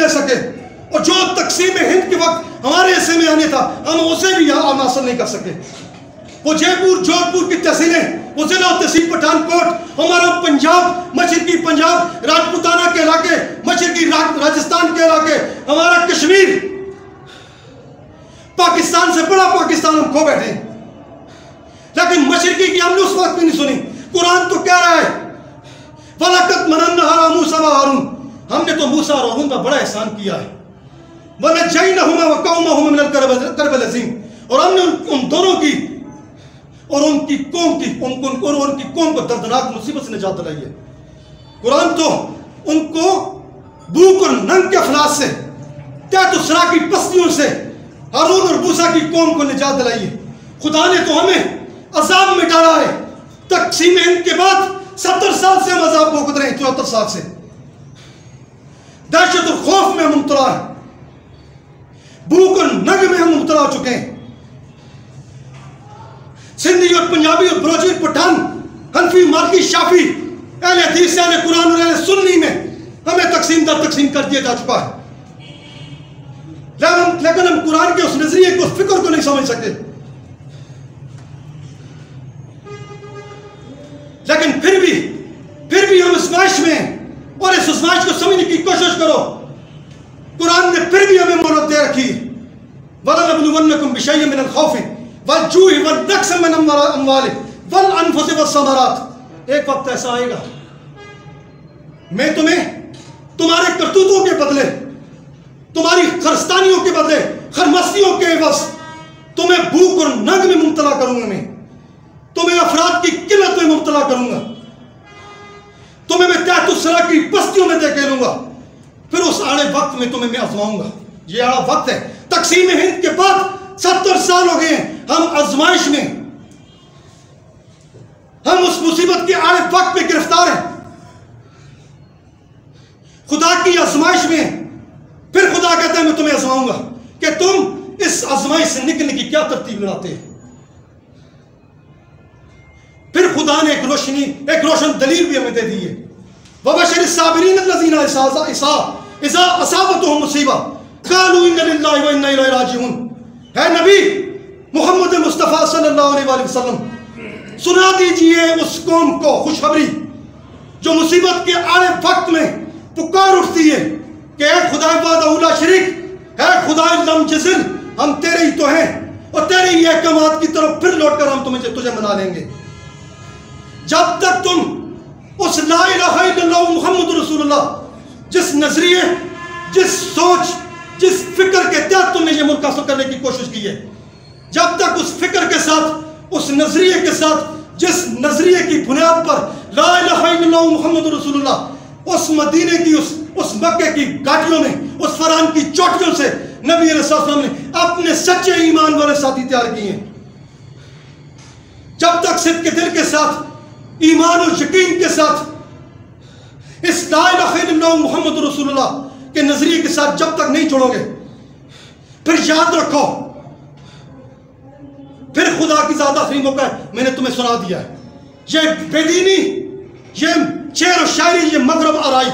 ले सके, और जो तकसीम हिंद के वक्त हमारे हिस्से में आने था हम उसे भी हम हासिल नहीं कर सके। वो जयपुर जोधपुर की तहसीलें, वो जिला तहसील पठानकोट, हमारा पंजाब, मशरकी पंजाब, राजपूताना के इलाके, मशरकी राजस्थान के इलाके, हमारा कश्मीर, पाकिस्तान से बड़ा पाकिस्तान हम खो बैठे। लेकिन मशरकी की हमने उस वक्त भी नहीं सुनी। कुरान तो कह रहा है वलकत मनन्ना मूसा व हारून, हमने तो मूसा और हारून का बड़ा एहसान किया है। वनज्जैनहुमा व कौमहुमा मिनल कर्बिल अज़ीम, और हमने उन दोनों की और उनकी कौम को दर्दनाक मुसीबत से निजात दिलाई है। कुरान तो उनको भूख और नंग के अफलास से, तहत-उस-सरा की पस्तियों से हारून और मूसा की कौम को निजात दिलाई है। खुदा ने तो हमें अजाब में डाला है। तक़सीम हिंद के बाद 70 साल से हम अजाब भुगत रहे हैं, 74 साल से दहशत और खौफ में हम मुब्तला हैं, भूख और नंग में हम मुब्तला हो चुके हैं। सिंधी और पंजाबी और बलोची और पठान, हनफी, मालकी, शाफी, अहले हदीस, अहले कुरान और अहले सुन्नी में हमें तकसीम दर तकसीम कर दिया जा चुका है। लेकिन हम कुरान के उस नजरिए को, उस फिक्र को नहीं समझ सकते। लेकिन फिर भी हम आज़माइश में, और इस आज़माइश को समझने की कोशिश करो। कुरान ने फिर भी हमें मोहलत दे रखी। वलनबलुवन्नकुम बिशैइन मिनल खौफि वल-जूइ वन-नक्सिम मिन अम्वालि वल-अनफुसि वस-समरात। एक वक्त ऐसा आएगा मैं तुम्हें तुम्हारे करतूतों के बदले, तुम्हारी खरस्तानियों के बदले, खरमस्तियों के एवज तुम्हें भूख और नंग में मुब्तला करूंगा। मैं तुम्हें अफराद की किल्लत में मुब्तला करूंगा, तुम्हें मैं तहत-उस-सरा की बस्तियों में धकेलूंगा। फिर उस आड़े वक्त में तुम्हें मैं आजमाऊंगा। ये आड़ा वक्त है। तकसीम हिंद के बाद 70 साल हो गए हैं, हम आजमाइश में, हम उस मुसीबत के आड़े वक्त में गिरफ्तार हैं, खुदा की आजमाइश में। फिर खुदा कहता है मैं तुम्हें आजमाऊंगा कि तुम इस आजमाइश से निकलने की क्या तरतीब बनाते हैं। फिर खुदा ने एक रोशन दलील भी हमें दे दी है। वबशिरिस साबिरीन अल्लज़ीना इज़ा असाबतहुम मुसीबा क़ालू इन्ना लिल्लाहि व इन्ना इलैहि राजिऊन। है नबी मोहम्मद मुस्तफ़ा सल्लल्लाहु अलैहि वसल्लम, सुना दीजिए उस कौम को खुशखबरी जो मुसीबत के आड़े वक्त में पुकार उठती है कि ऐ खुदा वादा शरीक, है खुदा लम जज़िल, हम तेरे ही तो हैं और तेरे ही अहकामात की तरफ फिर लौटकर हम तुझे मना लेंगे। जब तक तुम उस ला इलाहा इल्लल्लाह मुहम्मद रसूलुल्लाह, जिस नजरिए, जिस सोच, जिस फिक्र के तहत तुमने ये मुल्क हासिल करने की कोशिश की है, जब तक उस फिक्र के साथ, उस नजरिए के साथ, जिस नजरिए की बुनियाद पर ला इलाहा इल्लल्लाह मुहम्मद रसूलुल्लाह उस मदीने की, उस मक्के की घाटियों में, उस फरान की चोटियों से नबी अलैहि सल्लम ने अपने सच्चे ईमान वाले साथी तैयार किए हैं। जब तक सिद्ध के दिल के साथ, ईमान और यकीन के साथ इस ला इलाहा इल्लल्लाह मुहम्मद रसूलुल्लाह के नजरिए के साथ जब तक नहीं जुड़ोगे, फिर याद रखो, फिर खुदा की ज़्यादा आखिरी मौका है। मैंने तुम्हें सुना दिया है, ये बेदीनी, ये शेर और शायरी, ये मगरब आराई,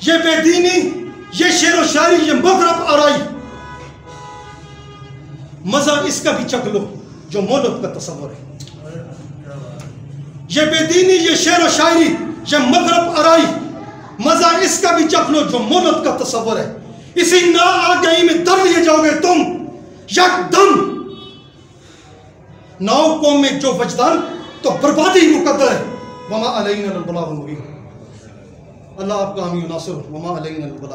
ये बेदीनी, ये शेर और शायरी, ये मगरब आराई, मजा इसका भी चख लो जो मौलूद का तस्वर है। ये बेदीनी, ये शेर और शायरी, ये मगरब आराई, मजा इसका भी चख लो जो मौलूद का तस्वर है। इसी ना आगाही में दर लिए जाओगे तुम यकदम। नाव कौम में जो वजदान, तो बर्बादी मुकद्दर है। वमा अलैना अल बलागुल मुबीन। अल्लाह आपका हामी नासिर। वमा अलैना अल बलाग।